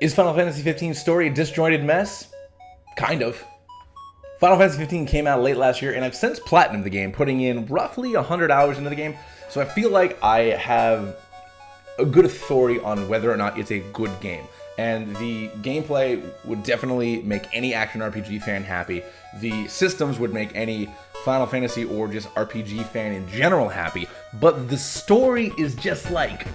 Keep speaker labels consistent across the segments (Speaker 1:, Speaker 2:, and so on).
Speaker 1: Is Final Fantasy 15's story a disjointed mess? Kind of. Final Fantasy 15 came out late last year, and I've since platinumed the game, putting in roughly 100 hours into the game, so I feel like I have a good authority on whether or not it's a good game. And the gameplay would definitely make any action RPG fan happy. The systems would make any Final Fantasy or just RPG fan in general happy. But the story is just like...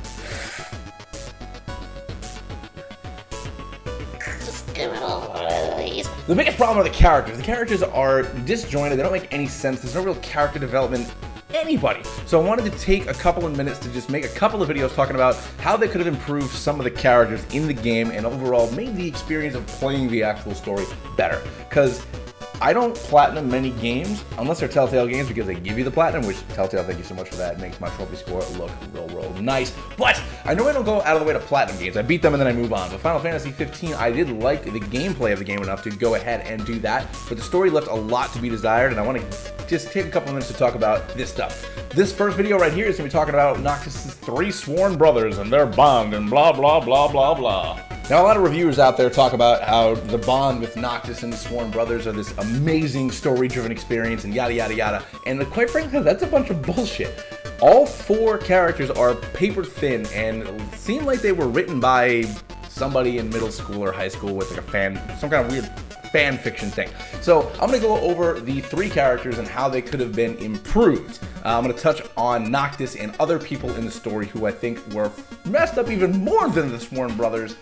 Speaker 1: The biggest problem are the characters. The characters are disjointed. They don't make any sense. There's no real character development anybody. So I wanted to take a couple of minutes to just make a couple of videos talking about how they could have improved some of the characters in the game and overall made the experience of playing the actual story better. Because I don't platinum many games unless they're Telltale games because they give you the platinum, which Telltale, thank you so much for that. It makes my trophy score look real nice. But I know I don't go out of the way to platinum games. I beat them and then I move on. But Final Fantasy 15, I did like the gameplay of the game enough to go ahead and do that. But the story left a lot to be desired, and I want to just take a couple minutes to talk about this stuff. This first video right here is going to be talking about Noctis' 3 sworn brothers and their bond and blah blah blah blah blah. Now, a lot of reviewers out there talk about how the bond with Noctis and the Sworn Brothers are this amazing story-driven experience and yada yada yada, and quite frankly, that's a bunch of bullshit. All 4 characters are paper thin and seem like they were written by somebody in middle school or high school with like some kind of weird fan fiction thing. So I'm going to go over the 3 characters and how they could have been improved. I'm going to touch on Noctis and other people in the story who I think were messed up even more than the Sworn Brothers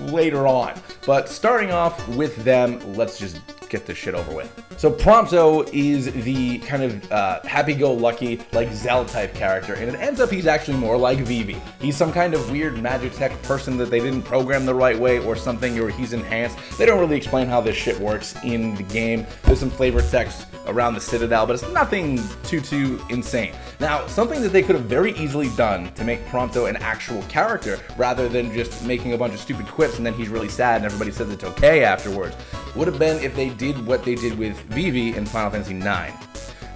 Speaker 1: later on. But starting off with them, let's just get this shit over with. So Prompto is the kind of happy-go-lucky, like Zell type character, and it ends up he's actually more like Vivi. He's some kind of weird Magitech person that they didn't program the right way or something, or he's enhanced. They don't really explain how this shit works in the game. There's some flavor text around the Citadel, but it's nothing too insane. Now, something that they could have very easily done to make Prompto an actual character, rather than just making a bunch of stupid quips and then he's really sad and everybody says it's okay afterwards, would have been if they did what they did with Vivi in Final Fantasy IX.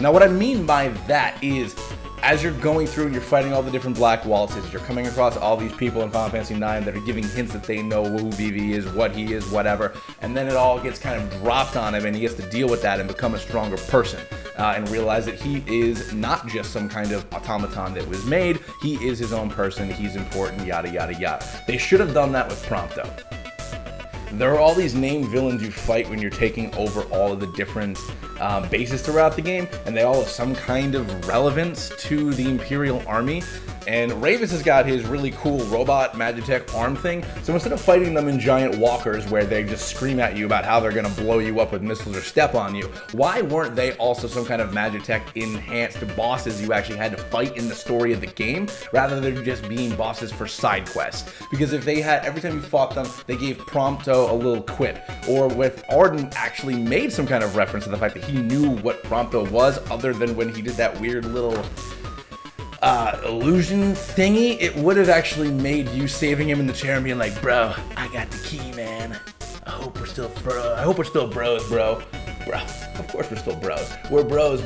Speaker 1: Now, what I mean by that is, as you're going through and you're fighting all the different Black Waltzes, you're coming across all these people in Final Fantasy IX that are giving hints that they know who Vivi is, what he is, whatever, and then it all gets kind of dropped on him and he has to deal with that and become a stronger person. And realize that he is not just some kind of automaton that was made, he is his own person, he's important, yada yada yada. They should have done that with Prompto. There are all these named villains you fight when you're taking over all of the different bases throughout the game, and they all have some kind of relevance to the Imperial Army. And Ravis has got his really cool robot Magitech arm thing, so instead of fighting them in giant walkers where they just scream at you about how they're gonna blow you up with missiles or step on you, why weren't they also some kind of Magitech enhanced bosses you actually had to fight in the story of the game, rather than just being bosses for side quests? Because if they had, every time you fought them, they gave Prompto a little quip, or with Arden actually made some kind of reference to the fact that he knew what Prompto was, other than when he did that weird little illusion thingy, it would have actually made you saving him in the chair and being like, bro, I got the key, man. I hope we're still bros, bro. Bro, of course we're still bros. We're bros.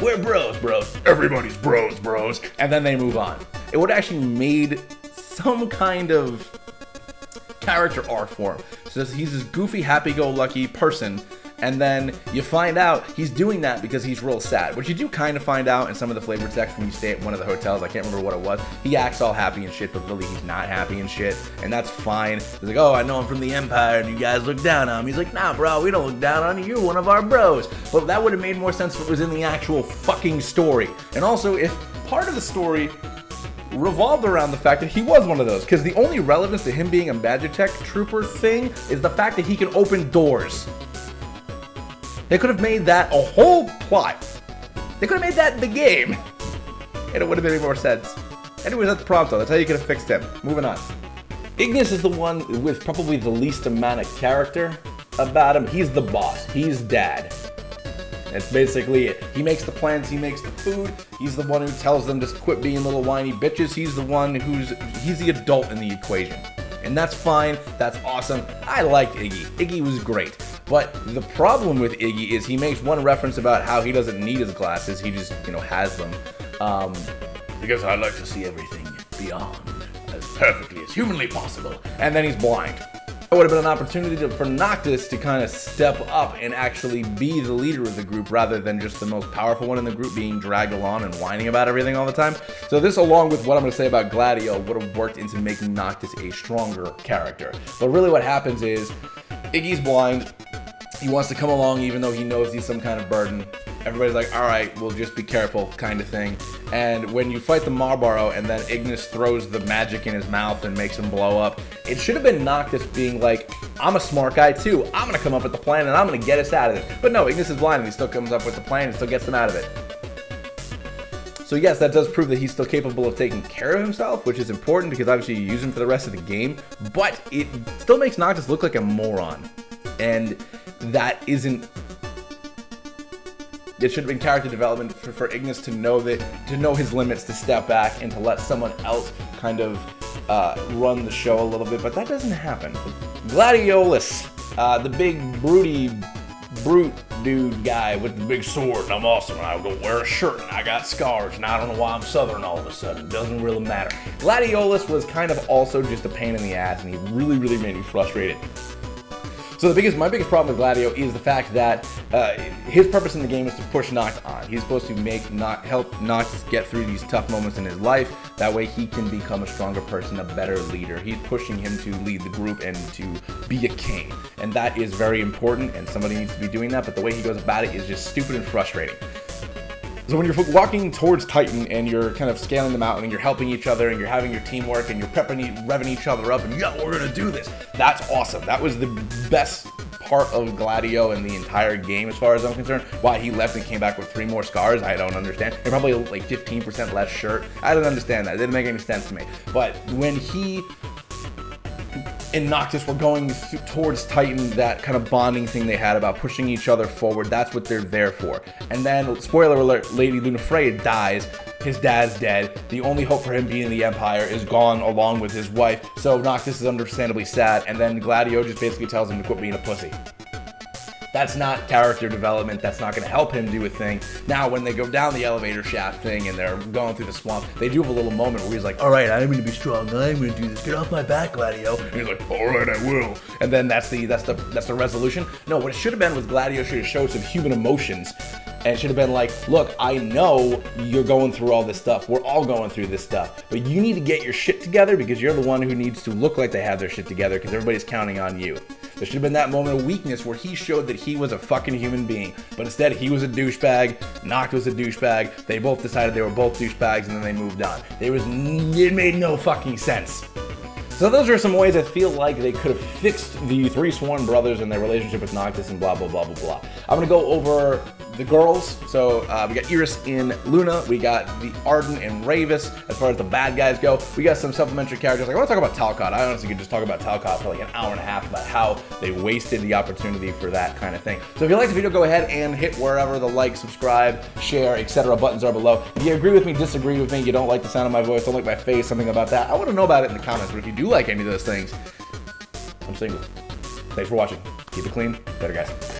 Speaker 1: We're bros. Everybody's bros. And then they move on. It would have actually made some kind of character arc for him. So he's this goofy, happy-go-lucky person, and then you find out he's doing that because he's real sad, which you do kind of find out in some of the flavor text when you stay at one of the hotels. I can't remember what it was. He acts all happy and shit, but really he's not happy and shit, and that's fine. He's like, oh, I know I'm from the Empire and you guys look down on me. He's like, nah, bro, we don't look down on you. You're one of our bros. But that would have made more sense if it was in the actual fucking story. And also, if part of the story revolved around the fact that he was one of those, because the only relevance to him being a Magitech trooper thing is the fact that he can open doors. They could have made that a whole plot. They could have made that the game, and it would have made more sense. Anyways, that's Prompto. That's how you could have fixed him. Moving on. Ignis is the one with probably the least amount of character about him. He's the boss. He's dad. That's basically it. He makes the plans, he makes the food, he's the one who tells them to quit being little whiny bitches, he's the one he's the adult in the equation. And that's fine, that's awesome. I liked Iggy. Iggy was great. But the problem with Iggy is he makes one reference about how he doesn't need his glasses, he just, has them. Because I like to see everything beyond as perfectly as humanly possible. And then he's blind. It would have been an opportunity for Noctis to kind of step up and actually be the leader of the group rather than just the most powerful one in the group being dragged along and whining about everything all the time. So this, along with what I'm going to say about Gladio, would have worked into making Noctis a stronger character. But really what happens is Iggy's blind. He wants to come along even though he knows he's some kind of burden. Everybody's like, all right, we'll just be careful kind of thing. And when you fight the Marlboro and then Ignis throws the magic in his mouth and makes him blow up, it should have been Noctis being like, I'm a smart guy too. I'm going to come up with the plan and I'm going to get us out of this. But no, Ignis is blind and he still comes up with the plan and still gets them out of it. So yes, that does prove that he's still capable of taking care of himself, which is important because obviously you use him for the rest of the game. But it still makes Noctis look like a moron. And that isn't... It should have been character development for Ignis to know his limits, to step back and to let someone else kind of run the show a little bit, but that doesn't happen. Gladiolus, the big brute dude guy with the big sword, and I'm awesome, and I go wear a shirt, and I got scars, and I don't know why I'm Southern all of a sudden. It doesn't really matter. Gladiolus was kind of also just a pain in the ass, and he really, really made me frustrated. So my biggest problem with Gladio is the fact that his purpose in the game is to push Noct on. He's supposed to help Noct get through these tough moments in his life. That way he can become a stronger person, a better leader. He's pushing him to lead the group and to be a king. And that is very important, and somebody needs to be doing that, but the way he goes about it is just stupid and frustrating. So when you're walking towards Titan and you're kind of scaling the mountain and you're helping each other and you're having your teamwork and you're revving each other up and we're gonna do this. That's awesome. That was the best part of Gladio in the entire game as far as I'm concerned. Why he left and came back with 3 more scars, I don't understand. And probably like 15% less shirt. I don't understand that. It didn't make any sense to me. But when he and Noctis were going towards Titan, that kind of bonding thing they had about pushing each other forward, that's what they're there for. And then, spoiler alert, Lady Lunafreya dies. His dad's dead. The only hope for him being in the Empire is gone along with his wife. So Noctis is understandably sad. And then Gladio just basically tells him to quit being a pussy. That's not character development. That's not going to help him do a thing. Now, when they go down the elevator shaft thing and they're going through the swamp, they do have a little moment where he's like, all right, I'm going to be strong. I'm going to do this. Get off my back, Gladio. And he's like, all right, I will. And then that's the resolution. No, what it should have been was Gladio should have showed some human emotions. And it should have been like, look, I know you're going through all this stuff. We're all going through this stuff. But you need to get your shit together because you're the one who needs to look like they have their shit together because everybody's counting on you. There should have been that moment of weakness where he showed that he was a fucking human being. But instead, he was a douchebag. Noct was a douchebag. They both decided they were both douchebags and then they moved on. It made no fucking sense. So those are some ways I feel like they could have fixed the 3 sworn brothers and their relationship with Noctis and blah, blah, blah, blah, blah. I'm going to go over the girls. So we got Iris in Luna. We got the Arden and Ravis. As far as the bad guys go, we got some supplementary characters. Like, I want to talk about Talcott. I honestly could just talk about Talcott for like an hour and a half about how they wasted the opportunity for that kind of thing. So if you like the video, go ahead and hit wherever the like, subscribe, share, etc. buttons are below. If you agree with me, disagree with me, you don't like the sound of my voice, don't like my face, something about that, I want to know about it in the comments. But if you do like any of those things, I'm single. Thanks for watching. Keep it clean. Later, guys.